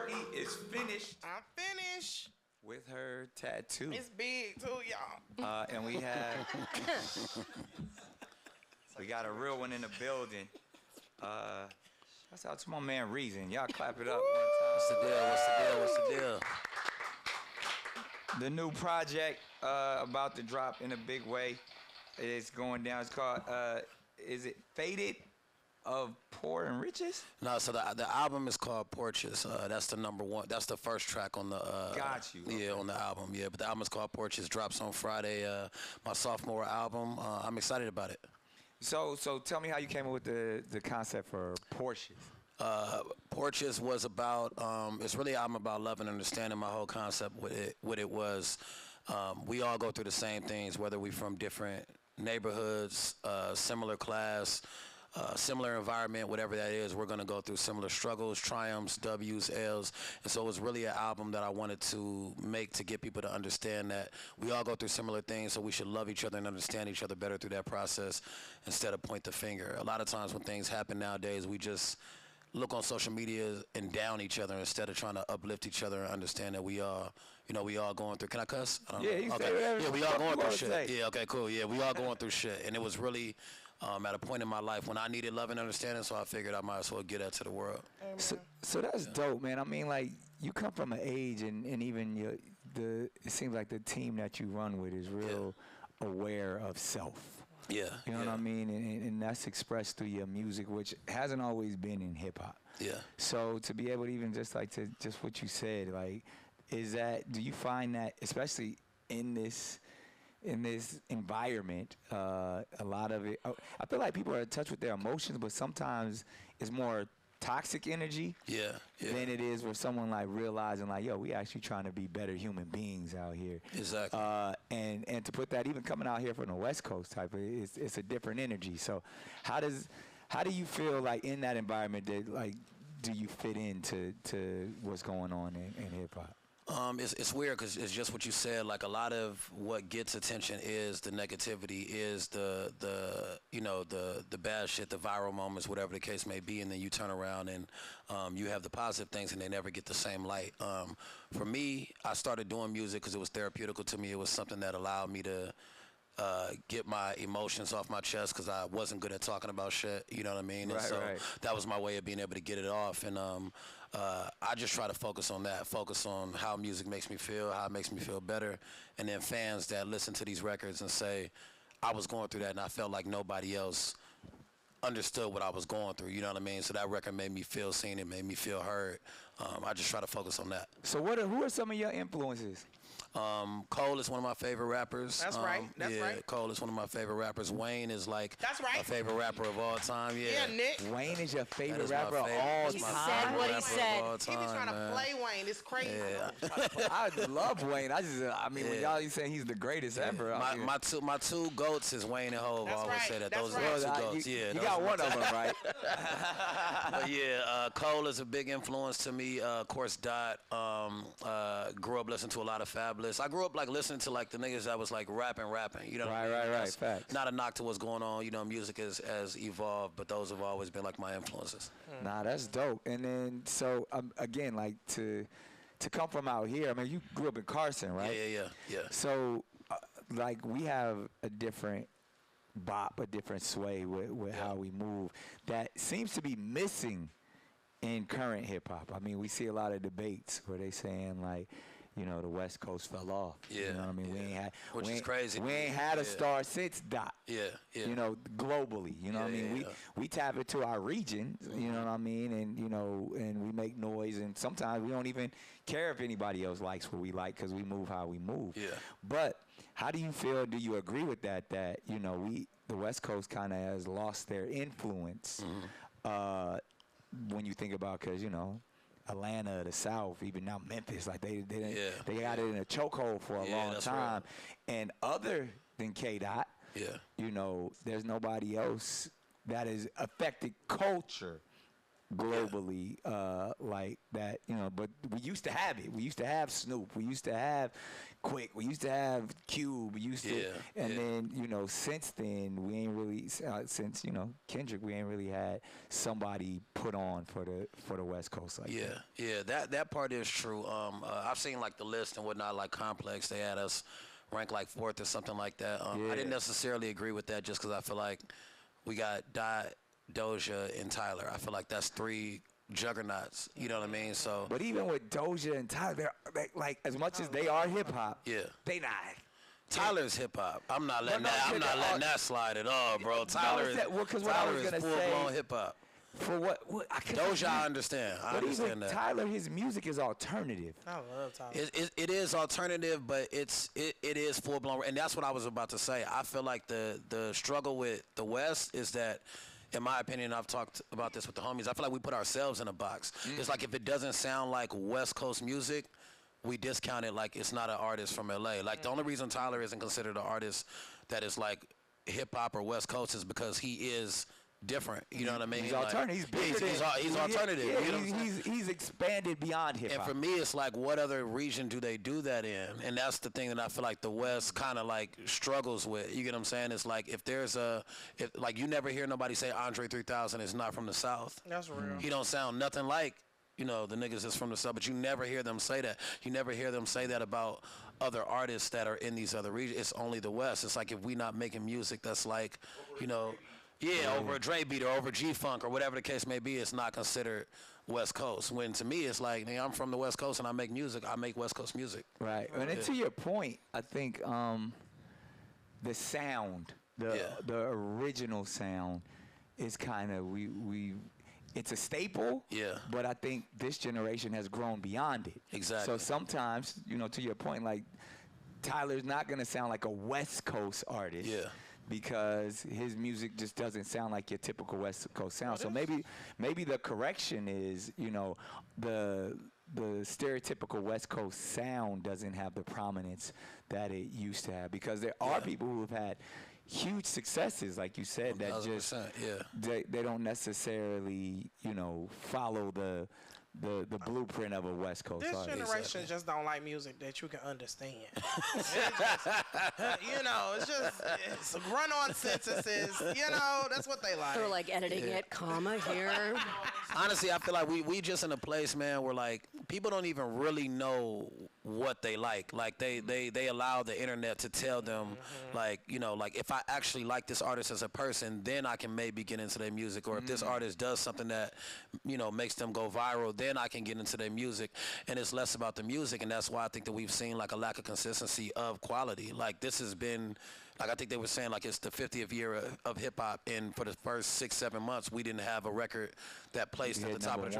Courtney is finished. I'm finished With her tattoo. It's big too, y'all. And we got a real one in the building. That's out to my man Reason. Y'all clap it up one time. What's the deal? What's the deal? The new project about to drop in a big way. It's going down. It's called, is it Faded of Poor and Riches? No, so the album is called Porches. That's the number one. That's the first track on the. Got you. Yeah, on the album. Yeah, but the album is called Porches. Drops on Friday. My sophomore album. I'm excited about it. So tell me how you came up with the concept for Porches. Porches was about. It's really an album about love and understanding. My whole concept with it was, we all go through the same things, whether we from different neighborhoods, similar class. Similar environment, whatever that is, we're going to go through similar struggles, triumphs, W's, L's. And so it was really an album that I wanted to make to get people to understand that we all go through similar things, so we should love each other and understand each other better through that process instead of point the finger. A lot of times when things happen nowadays, we just look on social media and down each other instead of trying to uplift each other and understand that we all going through. Can I cuss? I don't know. You okay. say whatever. Yeah, we all going through shit. Say. Yeah, okay, cool. Yeah, we all going through shit. And it was really at a point in my life when I needed love and understanding, so I figured I might as well get that to the world. So that's dope, man. I mean, like, you come from an age and even it seems like the team that you run with is real aware of self. Yeah. You know what I mean? And that's expressed through your music, which hasn't always been in hip hop. Yeah. So to be able to even just what you said, like, do you find that, especially in this environment, a lot of it, I feel like people are in touch with their emotions, but sometimes it's more toxic energy than it is with someone like realizing like, yo, we actually trying to be better human beings out here. Exactly. And to put that, even coming out here from the West Coast type of, it's a different energy. So how do you feel like in that environment that, like, do you fit into what's going on in hip hop? It's weird because it's just what you said. Like, a lot of what gets attention is the negativity, is the bad shit, the viral moments, whatever the case may be, and then you turn around and you have the positive things and they never get the same light. For me, I started doing music because it was therapeutical to me. It was something that allowed me to get my emotions off my chest because I wasn't good at talking about shit, you know what I mean? And that was my way of being able to get it off. And I just try to focus on how music makes me feel, how it makes me feel better. And then fans that listen to these records and say, I was going through that and I felt like nobody else understood what I was going through, you know what I mean? So that record made me feel seen, it made me feel heard. I just try to focus on that. So who are some of your influences? Cole is one of my favorite rappers. That's right. Cole is one of my favorite rappers. Wayne is like my favorite rapper of all time. Yeah, Nick. Wayne is your favorite rapper of all time. He said what he said. He be trying to play Wayne. It's crazy. Yeah. I love Wayne. when y'all saying he's the greatest ever. My two goats is Wayne and Hov. I always say that. Those are my two goats. You got one of them, right? But Cole is a big influence to me. Of course, Dot. Grew up listening to a lot of Fabulous. I grew up like listening to like the niggas that was like rapping. You know what I mean? Right. Facts. Not a knock to what's going on. You know, music has evolved, but those have always been like my influences. Nah, that's dope. And then so again, like to come from out here. I mean, you grew up in Carson, right? Yeah. So like we have a different bop, a different sway with how we move that seems to be missing in current hip hop. I mean, we see a lot of debates where they saying like, you know, the West Coast fell off. Yeah. You know what I mean? Yeah. We is crazy. We ain't had a star since Dot. Yeah. You know, globally. You know what I mean? We tap into our region, you know what I mean? And, you know, and we make noise. And sometimes we don't even care if anybody else likes what we like because we move how we move. Yeah. But how do you feel? Do you agree with that, you know, the West Coast kind of has lost their influence when you think about, because, you know, Atlanta, the South, even now Memphis, like they got it in a chokehold for a long time. Right. And other than K-Dot, you know, there's nobody else that has affected culture globally, like that, but we used to have it. We used to have Snoop. We used to have Quick. We used to have Cube. We used to, and then, since then, we ain't really, since, Kendrick, we ain't really had somebody put on for the West Coast like that. Yeah, that part is true. I've seen like the list and whatnot, like Complex, they had us ranked like 4th or something like that. I didn't necessarily agree with that just because I feel like we got Doja and Tyler. I feel like that's 3 juggernauts. You know what I mean? So, but even with Doja and Tyler, they like as much as they are hip hop, they not. Tyler's hip hop. I'm not letting that slide at all, bro. Tyler is full blown hip hop. For what Doja, I understand. I understand that. Tyler, his music is alternative. I love Tyler. It is alternative, but it is full blown, and that's what I was about to say. I feel like the struggle with the West is that, in my opinion, I've talked about this with the homies, I feel like we put ourselves in a box. It's like if it doesn't sound like West Coast music, we discount it like it's not an artist from LA. Like the only reason Tyler isn't considered an artist that is like hip hop or West Coast is because he is different. You know what I mean? He's alternative. He's alternative. Yeah, you know he's expanded beyond hip hop. And for me, it's like, what other region do they do that in? And that's the thing that I feel like the West kind of like struggles with. You get what I'm saying? It's like if like you never hear nobody say Andre 3000 is not from the South. That's real. He don't sound nothing like, the niggas is from the South, but you never hear them say that. You never hear them say that about other artists that are in these other regions. It's only the West. It's like if we not making music that's like, over a Dre beat or over G-Funk or whatever the case may be, it's not considered West Coast. When to me, it's like, I'm from the West Coast and I make music. I make West Coast music. Right. And to your point, I think the sound, the original sound is kind of, it's a staple. Yeah. But I think this generation has grown beyond it. Exactly. So sometimes, to your point, like Tyler's not going to sound like a West Coast artist. Yeah. Because his music just doesn't sound like your typical West Coast sound. So maybe the correction is, the stereotypical West Coast sound doesn't have the prominence that it used to have. Because there are people who have had huge successes, like you said, that just they don't necessarily, follow the blueprint of a West Coast this artist. generation just don't like music that you can understand. It's just run-on sentences. That's what they like. They're like editing it, comma here. Honestly, I feel like we just in a place, man, where like people don't even really know what they like. Like they allow the internet to tell them, like if I actually like this artist as a person, then I can maybe get into their music. Or if this artist does something that makes them go viral, then I can get into their music. And it's less about the music, and that's why I think that we've seen like a lack of consistency of quality. Like this has been, like I think they were saying, like it's the 50th year of hip hop, and for the first 6-7 months we didn't have a record that placed at the top of the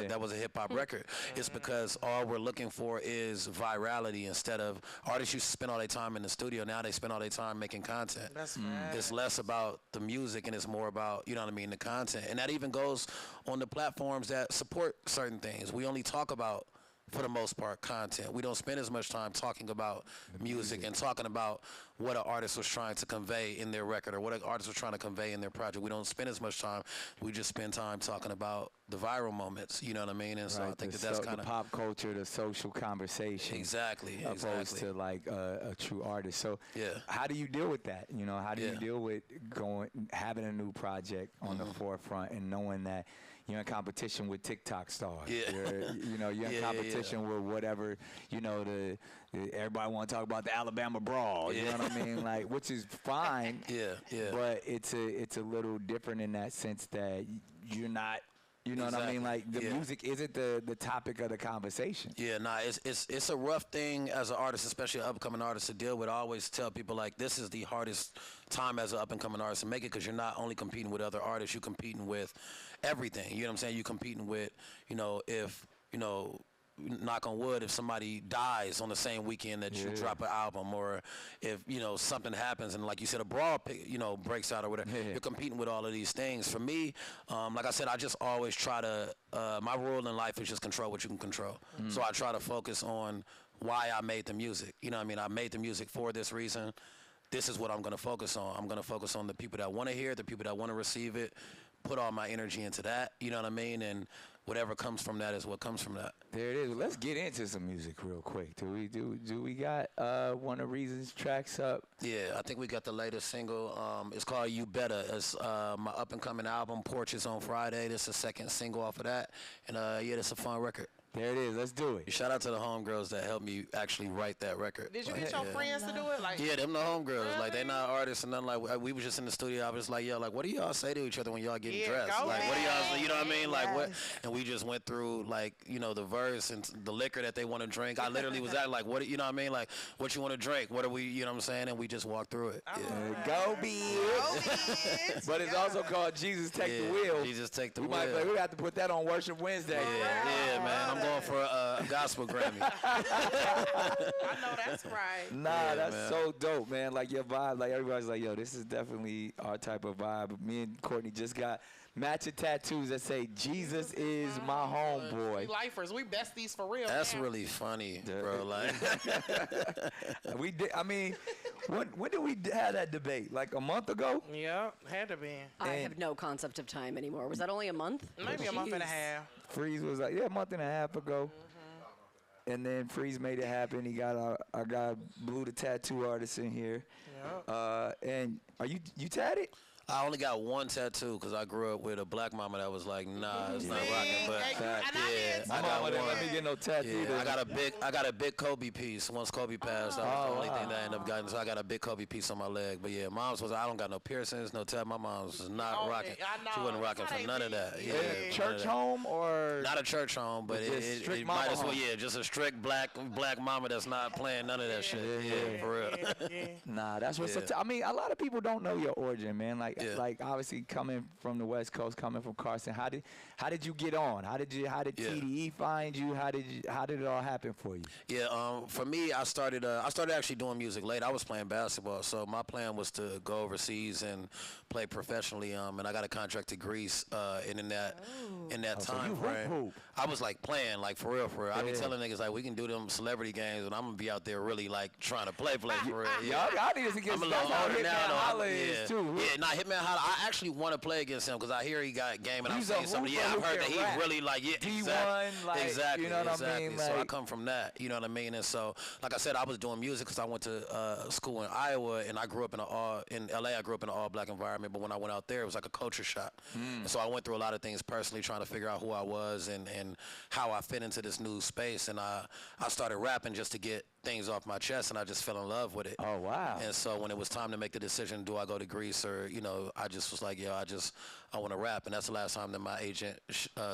that was a hip hop record. It's because all we're looking for is virality instead of artists used to spend all their time in the studio. Now they spend all their time making content. That's right. It's less about the music and it's more about, the content. And that even goes on the platforms that support certain things. We only talk about, for the most part, content. We don't spend as much time talking about music and talking about what an artist was trying to convey in their record or what an artist was trying to convey in their project. We don't spend as much time. We just spend time talking about the viral moments. You know what I mean? And so I think that's kind of the pop culture, the social conversation. Exactly. Opposed to like a true artist. So how do you deal with that? How do you deal with having a new project on the forefront and knowing that you're in competition with TikTok stars. You're in competition with whatever, everybody want to talk about the Alabama brawl. You know what I mean? Like, which is fine. But it's a little different in that sense that you're not. You know what I mean? Like the music isn't the topic of the conversation. It's a rough thing as an artist, especially an up-and-coming artist, to deal with. I always tell people like this is the hardest time as an up-and-coming artist to make it because you're not only competing with other artists, you're competing with everything. You know what I'm saying? You're competing with, if knock on wood, if somebody dies on the same weekend that you drop an album, or if something happens and like you said a brawl breaks out or whatever, you're competing with all of these things. For me, like I said, I just always try to my rule in life is just control what you can control. So I try to focus on why I made the music. You know what I mean? I made the music for this reason. This is what I'm going to focus on. I'm going to focus on the people that want to hear it, the people that want to receive it, put all my energy into that. You know what I mean? And whatever comes from that is what comes from that. There it is. Let's get into some music real quick. Do we got one of Reason's tracks up? Yeah, I think we got the latest single. It's called You Better. It's my up-and-coming album, Porches, on Friday. This is the second single off of that. And, yeah, it's a fun record. There it is. Let's do it. Shout out to the homegirls that helped me actually write that record. Did you get your friends to do it? Like, yeah, them the homegirls. Really? Like, they not artists and nothing. Like, we was just in the studio. I was like, yo, like, what do y'all say to each other when y'all getting dressed? Go Like, what do y'all say? You know what I mean? Like, what? Yes. And we just went through, like, you know, the verse and the liquor that they want to drink. I literally was at, like, what, you know what I mean? Like, what you want to drink? What are we, you know what I'm saying? And we just walked through it. Yeah. Go Bears. But it's also called Jesus Take the Wheel. Jesus Take the we Wheel. We have to put that on Worship Wednesday. Yeah, man. I'm going for a gospel Grammy. I know that's right. Nah, that's man. so dope, man. Like your vibe, like everybody's like, yo, this is definitely our type of vibe. Me and Courtney just got matching tattoos that say Jesus is my homeboy. We lifers, we besties for real. That's man. really funny, bro. Like, We did. I mean, when did we have that debate? Like a month ago? Yep, had to be. I have no concept of time anymore. Was that only a month? Maybe a month and a Jeez. half. Freeze was like, yeah, a month and a half ago. And then Freeze made it happen. He got our guy Blue, the tattoo artist, in here. Yep. And are you tatted? I only got one tattoo because I grew up with a black mama that was like, nah, it's not rocking. But Hey, I got one. didn't let me get no tattoo. Yeah, I got a big Kobe piece. Once Kobe passed, that was the only thing that I ended up getting. So I got a big Kobe piece on my leg. But yeah, mom's was I don't got no piercings, no tat. My mom's was not rocking. I know. She wasn't rocking That's for how none they of that. be. Yeah, Yeah. none of Church that. home or Not a church home, but just it strict might mama as well. home. Yeah, just a strict black mama that's not playing none of that shit. Yeah, for real. Nah, that's what's Yeah. I mean, a lot of people don't know your origin, man. Like Yeah. like obviously coming from the West Coast, coming from Carson, how did you get on? How did TDE find you? How did it all happen for you? Yeah, for me, I started actually doing music late. I was playing basketball, so my plan was to go overseas and play professionally. And I got a contract to Greece. And in that so time you frame, hoop. I was like playing like for real. I be Yeah. telling niggas like we can do them celebrity games, and I'm gonna be out there really like trying to play for real. Y'all need to get I'm a that's little how older Hitman now, though. Holla is too. Yeah, nah, Hitman Holla. I actually want to play against him because I hear he got game, and I've He's a seen something. hooper Yeah, I've who heard that can he rap. really like D1, like, exactly, you know what I exactly. mean? So I Like- come from that, you know what I mean? And so, like I said, I was doing music because I went to school in Iowa, and I grew up in LA. I grew up in an all-black environment, but when I went out there, it was like a culture shock. And so I went through a lot of things personally, trying to figure out who I was and how I fit into this new space. And I started rapping just to get things off my chest, and I just fell in love with it. Oh wow. And so when it was time to make the decision, do I go to Greece or, you know, I just was like, yo, I want to rap. And that's the last time that my agent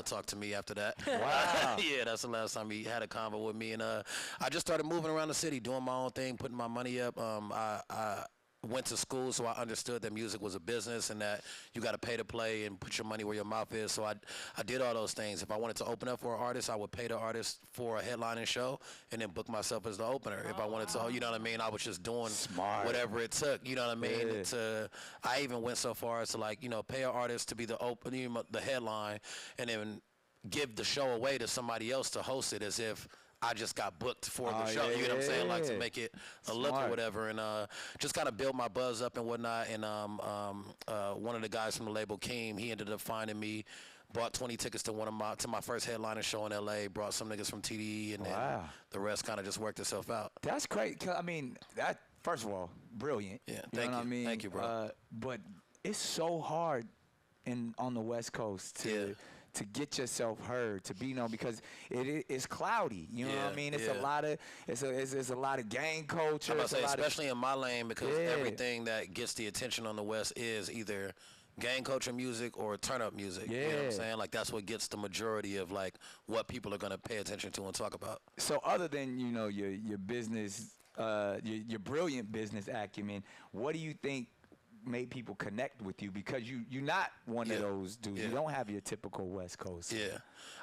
talked to me after that. Wow. Yeah, that's the last time he had a convo with me. And I just started moving around the city, doing my own thing, putting my money up. I went to school, so I understood that music was a business and that you got to pay to play and put your money where your mouth is. So I did all those things. If I wanted to open up for an artist, I would pay the artist for a headlining show and then book myself as the opener. If I wanted to, you know what I mean? I was just doing whatever it took, you know what I mean? Yeah. I even went so far as to, like, you know, pay an artist to be the opening, the headline, and then give the show away to somebody else to host it as if I just got booked for the show. You know what I'm saying? Like, to make it a look or whatever. And just kind of build my buzz up and whatnot. And one of the guys from the label, Keem, he ended up finding me, bought 20 tickets to my first headliner show in LA, brought some niggas from TDE, and then the rest kind of just worked itself out. That's great. 'Cause, I mean, that first of all, brilliant. Yeah, you thank know you. What I mean? Thank you, bro. But it's so hard on the West Coast to get yourself heard, to be known, because it's cloudy. You know what I mean? It's a lot of it's a lot of gang culture. I'm about It's to a say, lot especially in my lane, because everything that gets the attention on the West is either gang culture music or turn up music. You know what I'm saying? Like, that's what gets the majority of, like, what people are gonna pay attention to and talk about. So other than, you know, your business, your brilliant business acumen, what do you think made people connect with you? Because you're not one of those dudes. You don't have your typical West Coast. Yeah.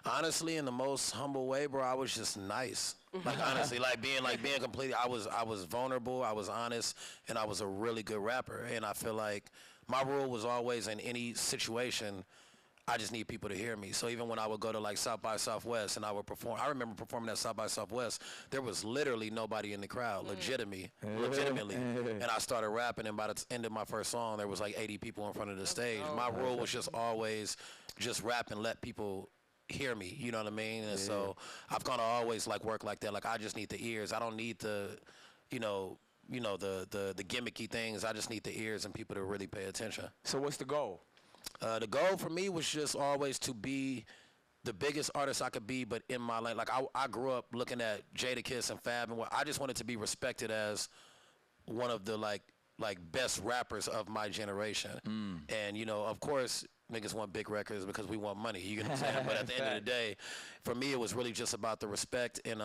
Honestly, in the most humble way, bro, I was just nice. Like, honestly, being completely, I was vulnerable, I was honest, and I was a really good rapper. And I feel like my rule was always, in any situation, I just need people to hear me. So even when I would go to like South by Southwest and I would perform, I remember performing at South by Southwest, there was literally nobody in the crowd, legitimately. And I started rapping, and by the end of my first song, there was like 80 people in front of the stage. My rule was just always just rap and let people hear me, you know what I mean? And so I've kind of always like work like that. Like I just need the ears. I don't need the, the gimmicky things. I just need the ears and people to really pay attention. So what's the goal? The goal for me was just always to be the biggest artist I could be, but in my lane. Like I grew up looking at Jadakiss and Fab, and I just wanted to be respected as one of the like best rappers of my generation. And of course, niggas want big records because we want money. You get what I'm saying? But at the end of the day, for me, it was really just about the respect and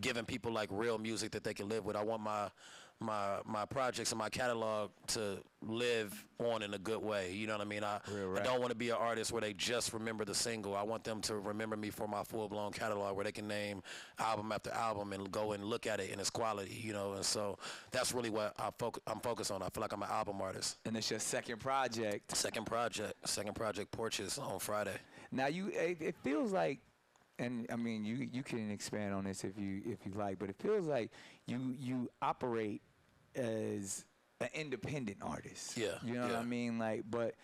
giving people like real music that they can live with. I want my projects and my catalog to live on in a good way. You know what I mean? I don't want to be an artist where they just remember the single. I want them to remember me for my full-blown catalog where they can name album after album and go and look at it in its quality, And so that's really what I'm focused on. I feel like I'm an album artist. And it's your second project. Second project, Porches, on Friday. Now it feels like, and I mean you can expand on this if you like, but it feels like you operate as an independent artist. Yeah. You know what I mean? Like, but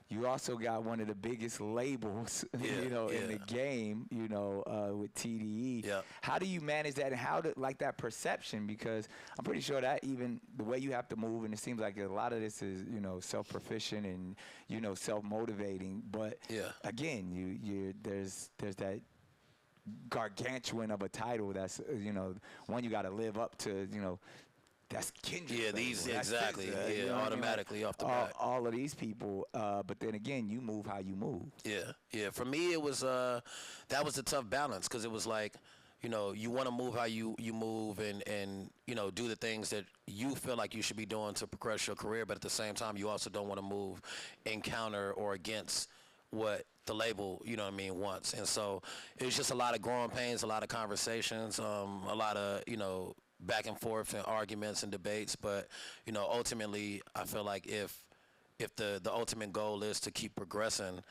you also got one of the biggest labels, in the game, with TDE. Yeah. How do you manage that, and how do that perception? Because I'm pretty sure that even the way you have to move, and it seems like a lot of this is, self-proficient and, self-motivating. But again, there's that gargantuan of a title that's, one you got to live up to, that's Kendrick. Yeah, exactly. Automatically off the bat. All of these people, but then again, you move how you move. Yeah. For me, it was that was a tough balance because it was like, you want to move how you move and do the things that you feel like you should be doing to progress your career, but at the same time, you also don't want to move in counter or against what the label, wants. And so it was just a lot of growing pains, a lot of conversations, a lot of, back and forth and arguments and debates. But, ultimately, I feel like if the ultimate goal is to keep progressing,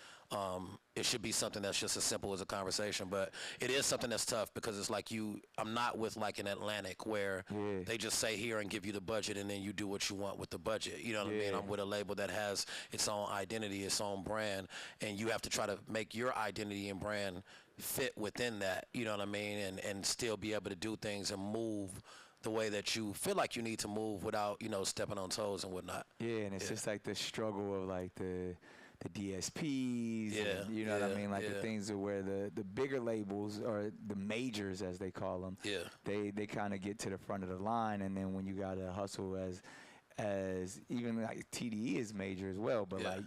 it should be something that's just as simple as a conversation. But it is something that's tough because it's like I'm not with like an Atlantic where they just say here and give you the budget and then you do what you want with the budget. You know what I mean? I'm with a label that has its own identity, its own brand, and you have to try to make your identity and brand fit within that, you know what I mean, and still be able to do things and move the way that you feel like you need to move without, stepping on toes and whatnot. Yeah, and it's just like the struggle of like the DSPs, and, you know what I mean, like the things where the bigger labels, or the majors as they call them, they kind of get to the front of the line, and then when you got to hustle as even like TDE is major as well, but like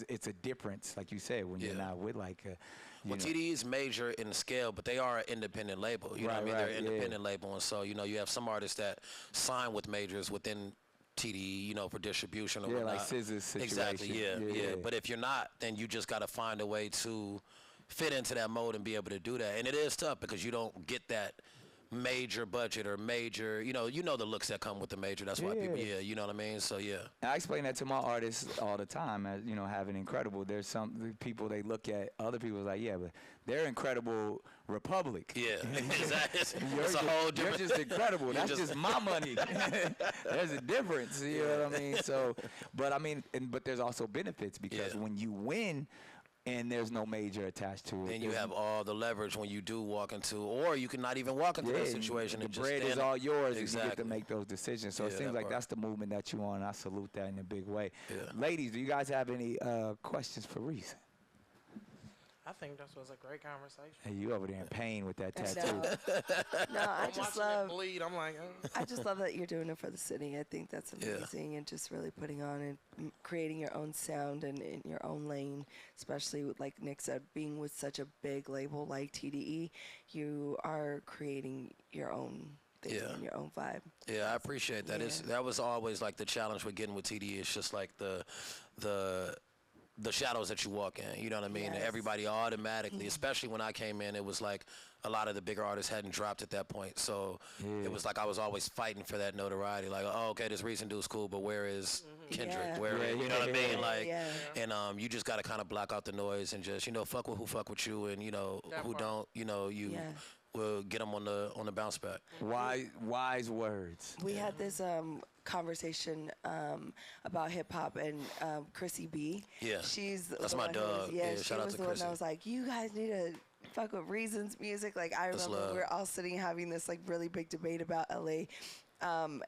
it's a difference, like you said, when you're not with like a. Well, TDE is major in the scale, but they are an independent label. You know what I mean? They're an independent label, and so you have some artists that sign with majors within TDE, for distribution or whatnot. Like Scissor's situation. Exactly, But if you're not, then you just got to find a way to fit into that mode and be able to do that. And it is tough because you don't get that major budget or major, the looks that come with the major. That's why people, you know what I mean? So, I explain that to my artists all the time as, having incredible. There's some people, they look at other people like, but they're Incredible Republic. Yeah, exactly. It's a whole different. You're just incredible. That's just my money. There's a difference, you know what I mean? So, but but there's also benefits because when you win, and there's no major attached to it. And you have all the leverage when you do walk into, or you can not even walk into that situation. The and bread just is all yours, exactly. and you get to make those decisions. So it seems like that's the movement that you're on. I salute that in a big way. Yeah. Ladies, do you guys have any questions for Reese? I think this was a great conversation. Hey, you over there in pain with that tattoo. No, I just love. It bleed. I'm like, I just love that you're doing it for the city. I think that's amazing, and just really putting on and creating your own sound and in your own lane. Especially with, like Nick said, being with such a big label like TDE, you are creating your own thing and your own vibe. Yeah, I appreciate that. Yeah. That was always like the challenge with getting with TDE. It's just like the the shadows that you walk in, you know what I mean? And Yes. everybody automatically, especially when I came in, it was like a lot of the bigger artists hadn't dropped at that point. So it was like I was always fighting for that notoriety. Like, oh, okay, this Reason dude's cool, but where is Kendrick? Yeah. Where is, you know what I mean? Like, Yeah. and you just got to kind of block out the noise and just, you know, fuck with who fuck with you, and, you know, who don't, you know, you will get them on the bounce back. Wise words. We had this conversation about hip hop and Chrissy B. Yeah. She's That's the my one who dog. was- Yeah, she shout out was to the one Chrissy. that was like, you guys need to fuck with Reason's music. Like I remember love. we were all sitting having this like really big debate about LA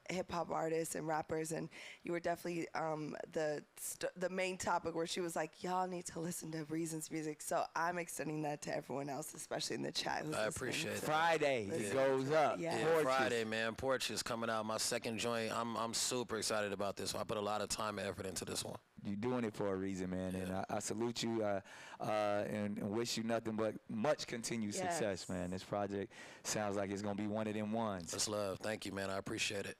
hip hop artists and rappers, and you were definitely the main topic where she was like, y'all need to listen to Reason's music. So I'm extending that to everyone else, especially in the chat. Who's I listening. appreciate that. Friday, it goes up. Yeah. Yeah, Porches. Friday, man. Porches coming out. My second joint. I'm super excited about this one. I put a lot of time and effort into this one. You're doing it for a reason, man, and I salute you and wish you nothing but much continued success, man. This project sounds like it's gonna be one of them ones. That's love. Thank you, man. I appreciate it.